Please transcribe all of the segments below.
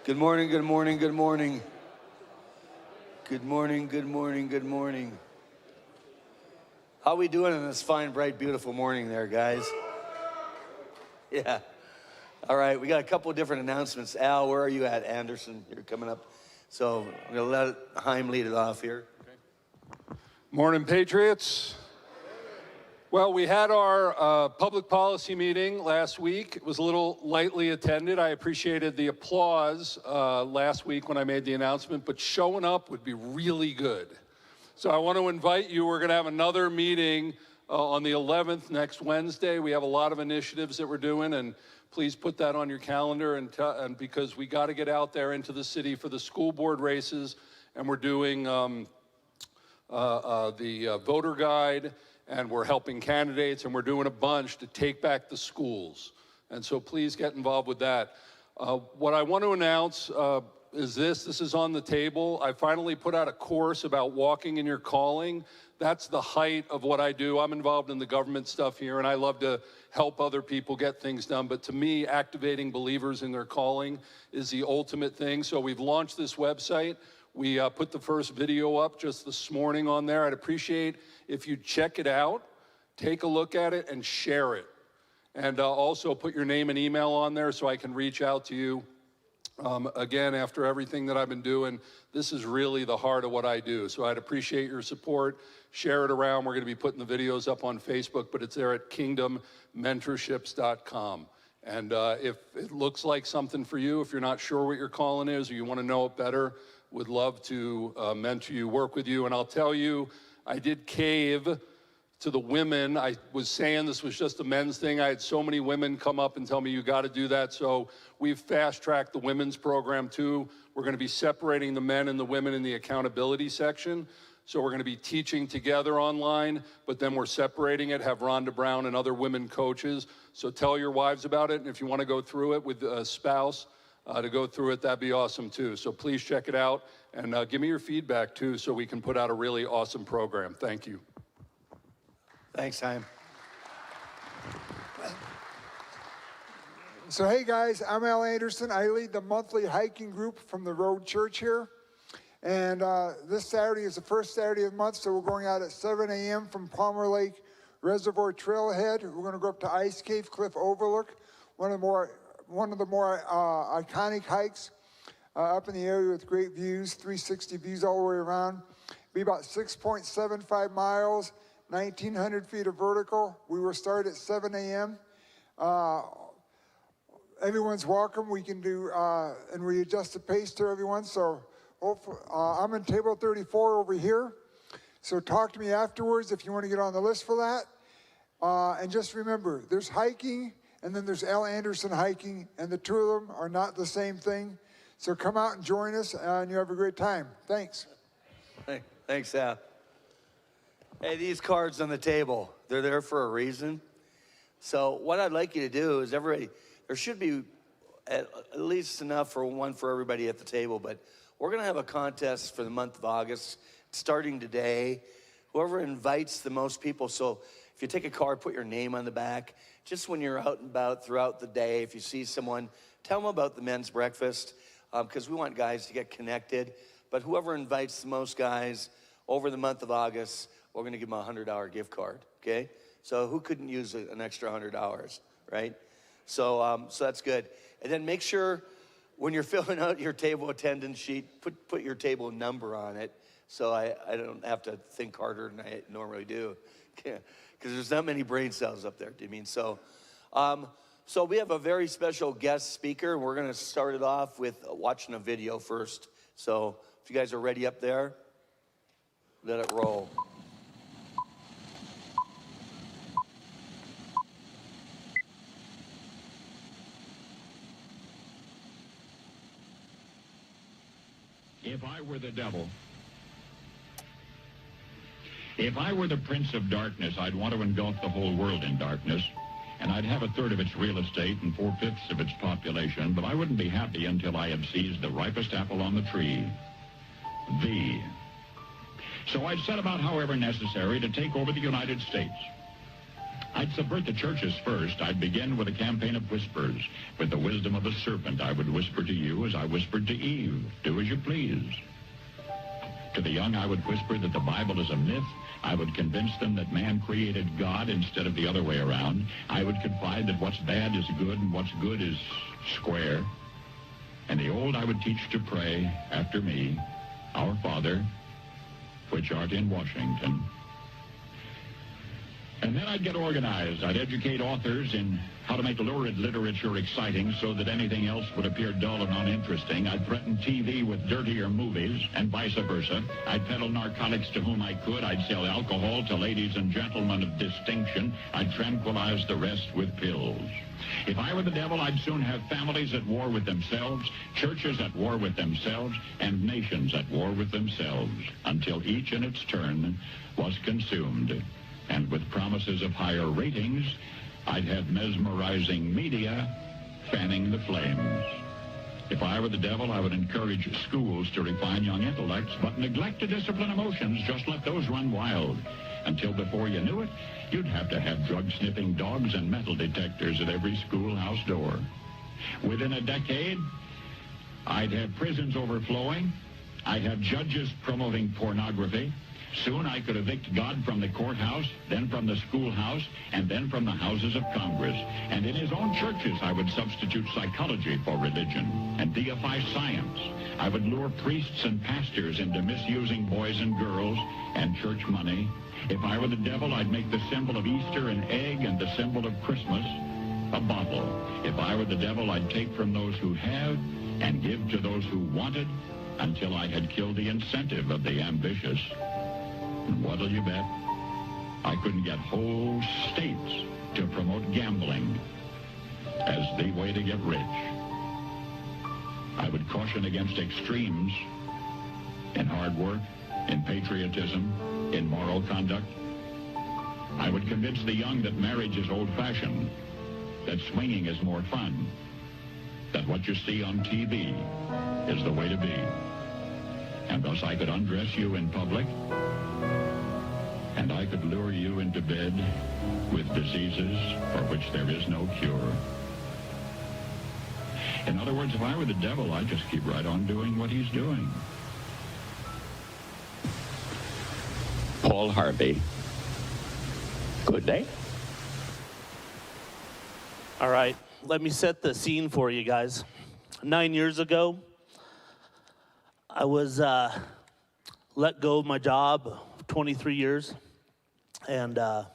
Good morning, good morning, good morning. Good morning, good morning, good morning. How we doing on this fine, bright, beautiful morning there, guys? Yeah. All right, we got a couple of different announcements. Al, where are you at? Anderson, you're coming up. So I'm gonna let Chaim lead it off here. Okay. Morning, Patriots. Well, we had our public policy meeting last week. It was a little lightly attended. I appreciated the applause last week when I made the announcement, but showing up would be really good. So I want to invite you. We're going to have another meeting on the 11th, next Wednesday. We have a lot of initiatives that we're doing, and please put that on your calendar, and because we got to get out there into the city for the school board races, and we're doing the voter guide, and we're helping candidates, and we're doing a bunch to take back the schools. And so please get involved with that. What I want to announce is this is on the table. I finally put out a course about walking in your calling. That's the height of what I do. I'm involved in the government stuff here, and I love to help other people get things done. But to me, activating believers in their calling is the ultimate thing. So we've launched this website. We put the first video up just this morning on there. I'd appreciate if you check it out, take a look at it, and share it. And also put your name and email on there so I can reach out to you. Again, after everything that I've been doing, this is really the heart of what I do. So I'd appreciate your support. Share it around. We're going to be putting the videos up on Facebook, but it's there at kingdommentorships.com. And if it looks like something for you, if you're not sure what your calling is or you want to know it better, would love to mentor you, work with you. And I'll tell you, I did cave to the women. I was saying this was just a men's thing. I had so many women come up and tell me, you got to do that. So we've fast-tracked the women's program too. We're going to be separating the men and the women in the accountability section. So we're going to be teaching together online, but then we're separating it, have Rhonda Brown and other women coaches. So tell your wives about it. And if you want to go through it with a spouse, to go through it, that'd be awesome too. So please check it out and give me your feedback too so we can put out a really awesome program. Thank you. Thanks, Chaim. So hey guys, I'm Al Anderson. I lead the monthly hiking group from the Road Church here. And this Saturday is the first Saturday of the month, so we're going out at 7 a.m. from Palmer Lake Reservoir Trailhead. We're going to go up to Ice Cave Cliff Overlook, one of the more iconic hikes up in the area with great views, 360 views all the way around. Be about 6.75 miles, 1,900 feet of vertical. We will start at 7 a.m. Everyone's welcome. We can do, and we adjust the pace to everyone. So I'm in table 34 over here. So talk to me afterwards if you want to get on the list for that. And just remember, there's hiking, and then there's Al Anderson hiking, and the two of them are not the same thing. So come out and join us, and you have a great time. Thanks. Thanks, Al. Hey, these cards on the table, they're there for a reason. So what I'd like you to do is there should be at least enough for one for everybody at the table, but we're going to have a contest for the month of August starting today. Whoever invites the most people, so if you take a card, put your name on the back. Just when you're out and about throughout the day, if you see someone, tell them about the men's breakfast, because we want guys to get connected. But whoever invites the most guys over the month of August, we're going to give them a $100 gift card, okay? So who couldn't use an extra $100, right? So that's good. And then make sure when you're filling out your table attendance sheet, put your table number on it, so I don't have to think harder than I normally do, because there's not many brain cells up there. Do you mean so? So we have a very special guest speaker. We're going to start it off with watching a video first. So if you guys are ready up there, let it roll. If I were the devil, if I were the prince of darkness, I'd want to engulf the whole world in darkness, and I'd have a third of its real estate and 4/5 of its population, but I wouldn't be happy until I had seized the ripest apple on the tree, thee. So I'd set about, however necessary, to take over the United States. I'd subvert the churches first. I'd begin with a campaign of whispers. With the wisdom of a serpent, I would whisper to you as I whispered to Eve, do as you please. To the young, I would whisper that the Bible is a myth. I would convince them that man created God instead of the other way around. I would confide that what's bad is good and what's good is square. And the old I would teach to pray after me, Our Father, which art in Washington. And then I'd get organized. I'd educate authors in how to make lurid literature exciting so that anything else would appear dull and uninteresting. I'd threaten TV with dirtier movies and vice versa. I'd peddle narcotics to whom I could. I'd sell alcohol to ladies and gentlemen of distinction. I'd tranquilize the rest with pills. If I were the devil, I'd soon have families at war with themselves, churches at war with themselves, and nations at war with themselves, until each in its turn was consumed. And with promises of higher ratings, I'd have mesmerizing media fanning the flames. If I were the devil, I would encourage schools to refine young intellects, but neglect to discipline emotions. Just let those run wild. Until before you knew it, you'd have to have drug-sniffing dogs and metal detectors at every schoolhouse door. Within a decade, I'd have prisons overflowing. I'd have judges promoting pornography. Soon I could evict God from the courthouse, then from the schoolhouse, and then from the houses of Congress. And in his own churches, I would substitute psychology for religion and deify science. I would lure priests and pastors into misusing boys and girls and church money. If I were the devil, I'd make the symbol of Easter an egg and the symbol of Christmas a bottle. If I were the devil, I'd take from those who have and give to those who wanted until I had killed the incentive of the ambitious. And what'll you bet? I couldn't get whole states to promote gambling as the way to get rich. I would caution against extremes in hard work, in patriotism, in moral conduct. I would convince the young that marriage is old-fashioned, that swinging is more fun, that what you see on TV is the way to be. And thus I could undress you in public, and I could lure you into bed with diseases for which there is no cure. In other words, if I were the devil, I'd just keep right on doing what he's doing. Paul Harvey. Good day. All right, let me set the scene for you guys. 9 years ago, I was let go of my job, 23 years, and I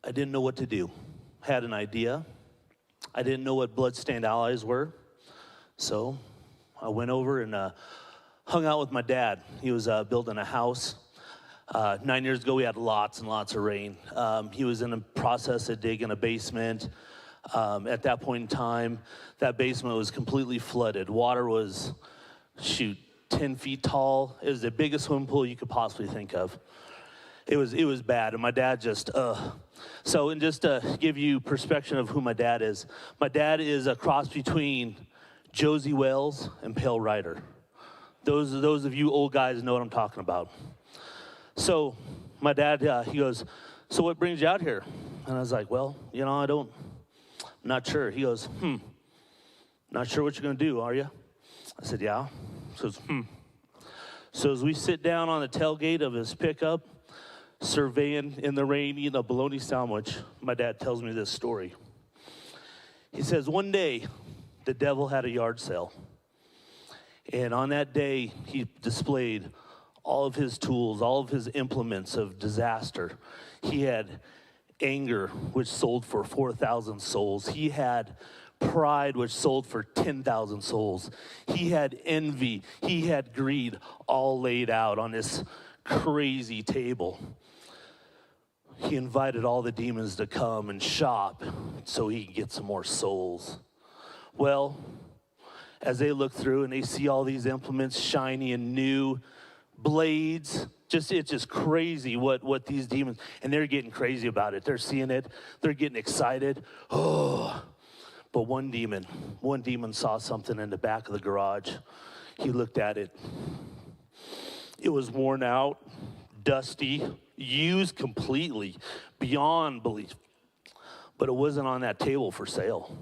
didn't know what to do. Had an idea. I didn't know what bloodstained allies were, so I went over and hung out with my dad. He was building a house. 9 years ago, we had lots and lots of rain. He was in the process of digging a basement. At that point in time, that basement was completely flooded. Water was, 10 feet tall. It was the biggest swimming pool you could possibly think of. It was bad, and my dad just, So, and just to give you perspective of who my dad is a cross between Josie Wales and Pale Rider. Those of you old guys know what I'm talking about. So, my dad, he goes, so what brings you out here? And I was like, well, I'm not sure. He goes, not sure what you're gonna do, are you? I said, yeah. He goes, So as we sit down on the tailgate of his pickup, surveying in the rain, eating a bologna sandwich, my dad tells me this story. He says, one day, the devil had a yard sale. And on that day, he displayed all of his tools, all of his implements of disaster. He had anger, which sold for 4,000 souls. He had pride, which sold for 10,000 souls. He had envy. He had greed, all laid out on this crazy table. He invited all the demons to come and shop so he could get some more souls. Well, as they look through and they see all these implements, shiny and new, blades, it's just crazy what these demons, and they're getting crazy about it. They're seeing it, they're getting excited. Oh, but one demon saw something in the back of the garage. He looked at it. It was worn out, dusty, used completely, beyond belief. But it wasn't on that table for sale.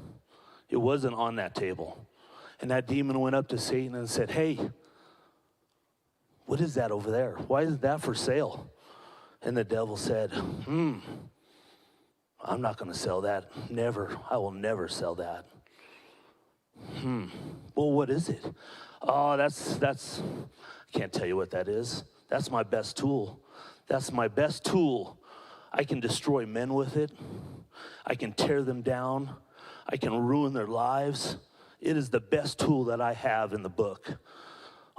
It wasn't on that table. And that demon went up to Satan and said, hey, what is that over there? Why isn't that for sale? And the devil said, I'm not going to sell that. Never. I will never sell that. Well, what is it? Oh, that's, I can't tell you what that is. That's my best tool. That's my best tool. I can destroy men with it. I can tear them down. I can ruin their lives. It is the best tool that I have in the book.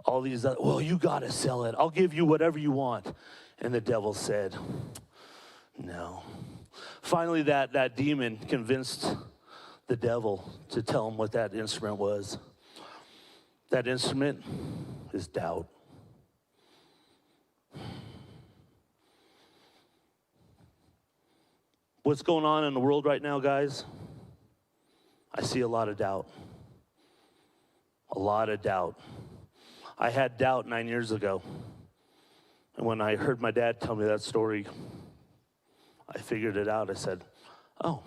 All these, well, you got to sell it. I'll give you whatever you want. And the devil said, no. Finally, that demon convinced the devil to tell him what that instrument was. That instrument is doubt. What's going on in the world right now, guys? I see a lot of doubt. A lot of doubt. I had doubt 9 years ago. And when I heard my dad tell me that story, I figured it out. I said, oh,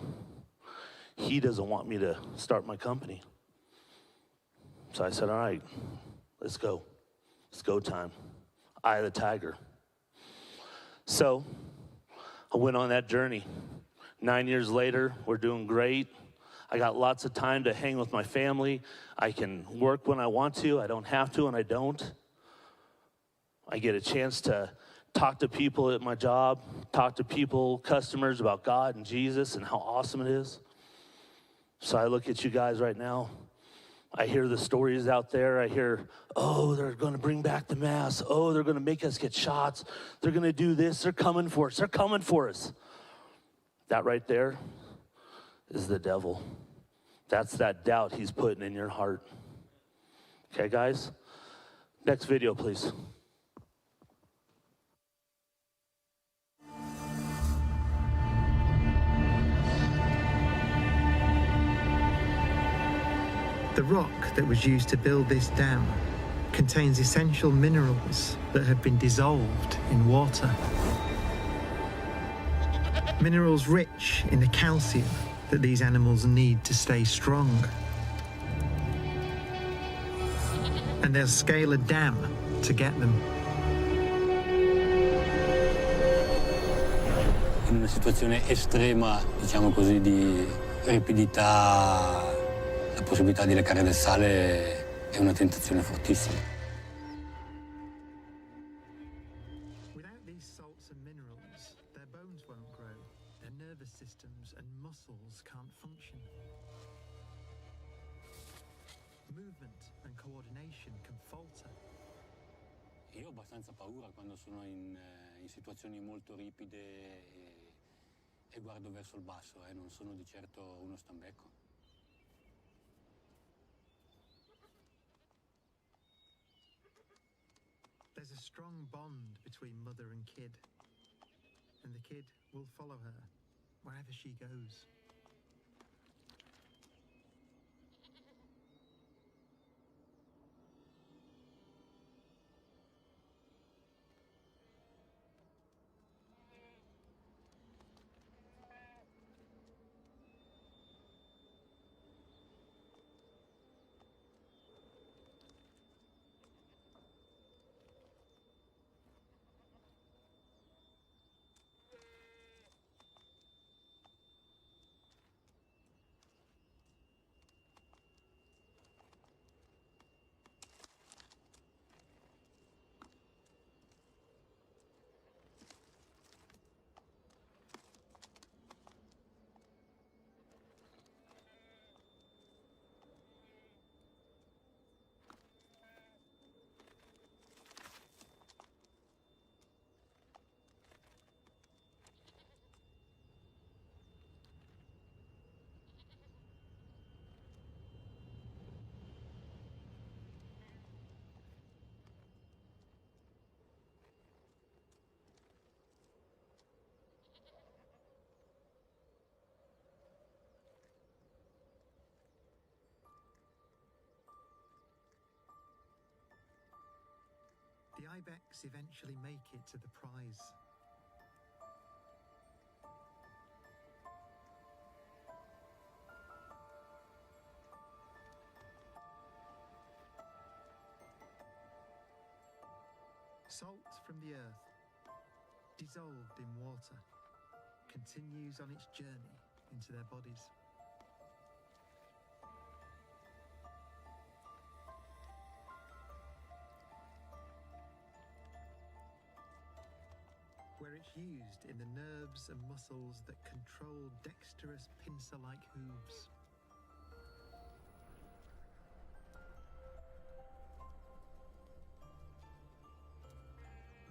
he doesn't want me to start my company. So I said, all right, let's go. It's go time. Eye of the tiger. So I went on that journey. 9 years later, we're doing great. I got lots of time to hang with my family. I can work when I want to. I don't have to, and I don't. I get a chance to talk to people at my job, talk to people, customers about God and Jesus and how awesome it is. So I look at you guys right now. I hear the stories out there. I hear, oh, they're going to bring back the mass. Oh, they're going to make us get shots. They're going to do this. They're coming for us. They're coming for us. That right there is the devil. That's that doubt he's putting in your heart. Okay, guys? Next video, please. The rock that was used to build this dam contains essential minerals that have been dissolved in water. Minerals rich in the calcium that these animals need to stay strong. And they'll scale a dam to get them. In una situazione estrema, diciamo così, di ripidità, la possibilità di leccare del sale è una tentazione fortissima. Without these salts and minerals, their bones won't grow, their nervous systems and muscles can't function. Movement and coordination can falter. Io ho abbastanza paura quando sono in situazioni molto ripide e guardo verso il basso, non sono di certo uno stambecco. There's a strong bond between mother and kid, and the kid will follow her wherever she goes. The ibex eventually make it to the prize, Salt from the earth, dissolved in water, continues on its journey into their bodies. Where it's used in the nerves and muscles that control dexterous pincer-like hooves.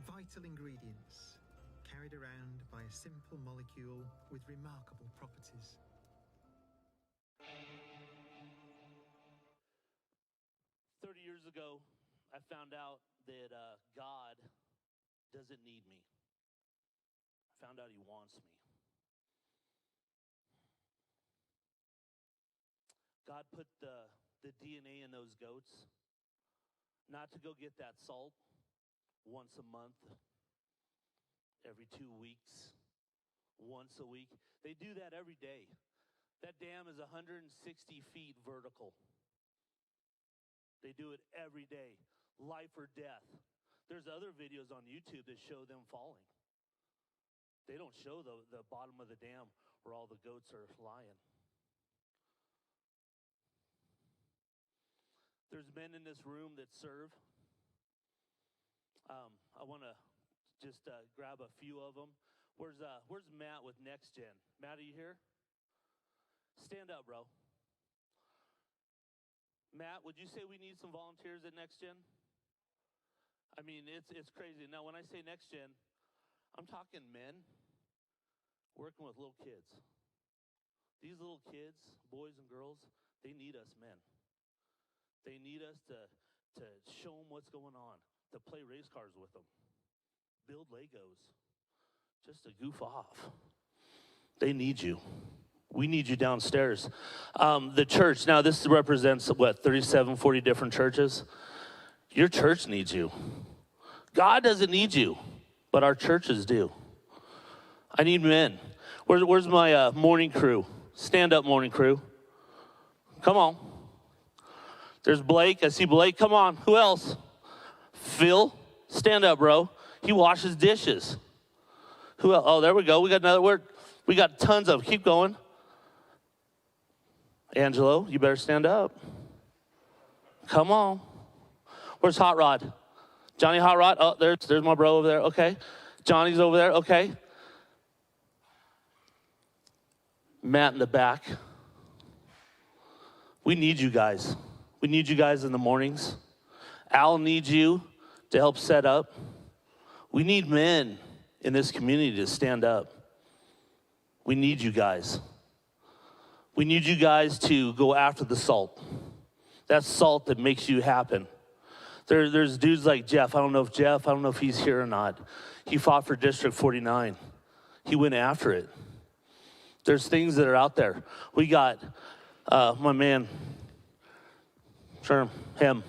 Vital ingredients carried around by a simple molecule with remarkable properties. Years ago, I found out that God doesn't need me. I found out he wants me. God put the DNA in those goats, not to go get that salt once a month, every 2 weeks, once a week. They do that every day. That dam is 160 feet vertical. They do it every day, life or death. There's other videos on YouTube that show them falling. They don't show the bottom of the dam where all the goats are lying. There's men in this room that serve. I want to just grab a few of them. Where's Matt with Next Gen? Matt, are you here? Stand up, bro. Matt, would you say we need some volunteers at Next Gen? I mean, it's crazy. Now, when I say Next Gen, I'm talking men working with little kids. These little kids, boys and girls, they need us men. They need us to show them what's going on, to play race cars with them, build Legos, just to goof off. They need you. We need you downstairs. The church, now this represents, 37, 40 different churches? Your church needs you. God doesn't need you, but our churches do. I need men. Where's my morning crew? Stand up, morning crew. Come on. There's Blake. I see Blake. Come on. Who else? Phil. Stand up, bro. He washes dishes. Who else? Oh, there we go. We got another word. We got tons of. Keep going. Angelo, you better stand up. Come on. Where's Hot Rod? Johnny Hot Rod? Oh, there's my bro over there. Okay. Johnny's over there. Okay. Matt in the back. We need you guys. We need you guys in the mornings. Al needs you to help set up. We need men in this community to stand up. We need you guys. We need you guys to go after the salt. That's salt that makes you happen. There's dudes like Jeff. I don't know if he's here or not. He fought for District 49. He went after it. There's things that are out there. We got my man, him.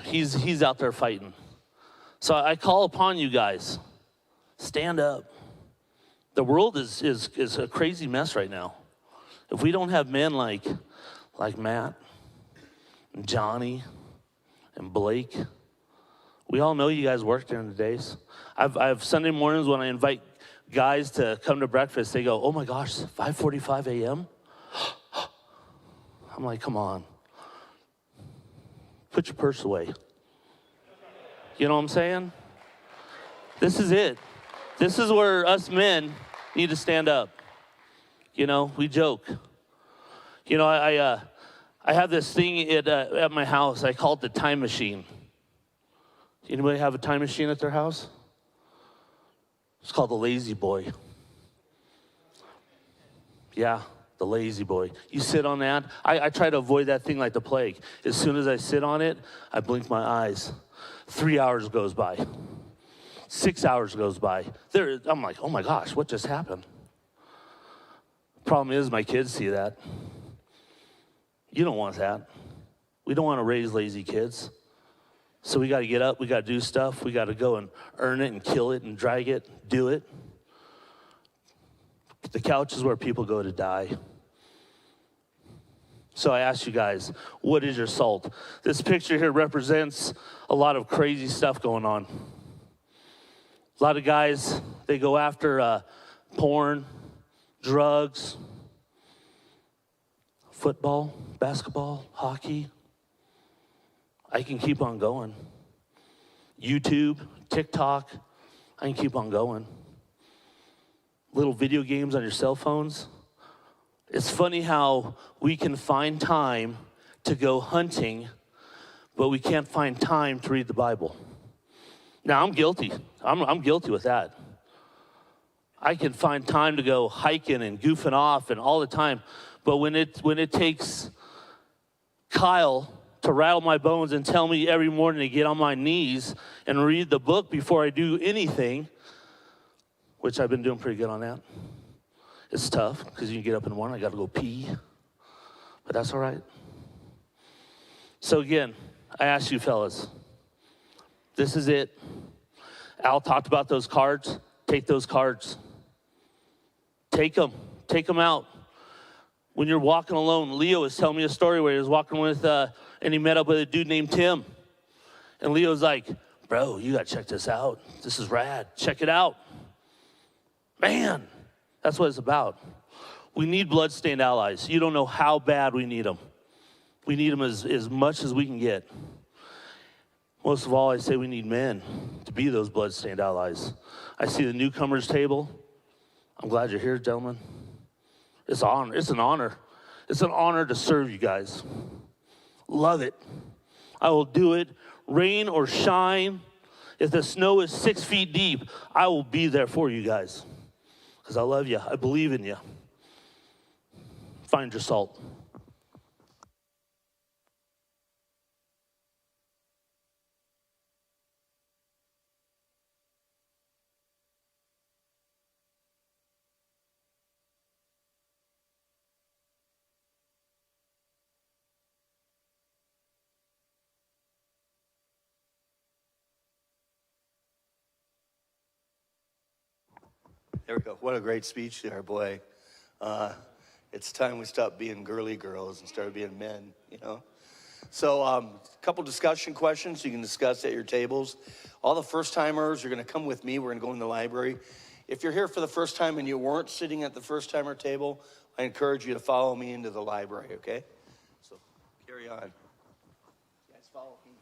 He's out there fighting. So I call upon you guys, stand up. The world is a crazy mess right now. If we don't have men like Matt, and Johnny, and Blake, we all know you guys work during the days. I have Sunday mornings when I invite guys to come to breakfast, they go, oh my gosh, 5:45 a.m.? I'm like, come on. Put your purse away. You know what I'm saying? This is it. This is where us men need to stand up. You know, we joke. You know, I have this thing at my house. I call it the time machine. Anybody have a time machine at their house? It's called the lazy boy. Yeah, the lazy boy. You sit on that. I try to avoid that thing like the plague. As soon as I sit on it, I blink my eyes. 3 hours goes by. 6 hours goes by. I'm like, oh my gosh, what just happened? Problem is, my kids see that. You don't want that. We don't want to raise lazy kids. So we got to get up, we got to do stuff, we got to go and earn it and kill it and drag it, do it. The couch is where people go to die. So I ask you guys, what is your salt? This picture here represents a lot of crazy stuff going on. A lot of guys, they go after porn, drugs, football, basketball, hockey. I can keep on going. YouTube, TikTok, I can keep on going. Little video games on your cell phones. It's funny how we can find time to go hunting, but we can't find time to read the Bible. Now, I'm guilty. I'm guilty with that. I can find time to go hiking and goofing off and all the time, but when it takes Kyle to rattle my bones and tell me every morning to get on my knees and read the book before I do anything, which I've been doing pretty good on that. It's tough because you get up in the morning, I got to go pee, but that's all right. So again, I ask you fellas, this is it. Al talked about those cards. Take those cards. Take them out. When you're walking alone, Leo was telling me a story where he was walking with, and he met up with a dude named Tim. And Leo's like, bro, you got to check this out. This is rad. Check it out. Man, that's what it's about. We need bloodstained allies. You don't know how bad we need them. We need them as much as we can get. Most of all, I say we need men to be those bloodstained allies. I see the newcomers table. I'm glad you're here, gentlemen. It's an honor. It's an honor. It's an honor to serve you guys. Love it. I will do it, rain or shine. If the snow is 6 feet deep, I will be there for you guys. Because I love you. I believe in you. Find your salt. There we go. What a great speech there, boy. It's time we stopped being girly girls and started being men, you know? So a couple discussion questions you can discuss at your tables. All the first-timers are going to come with me. We're going to go in the library. If you're here for the first time and you weren't sitting at the first-timer table, I encourage you to follow me into the library, okay? So carry on. You guys follow me.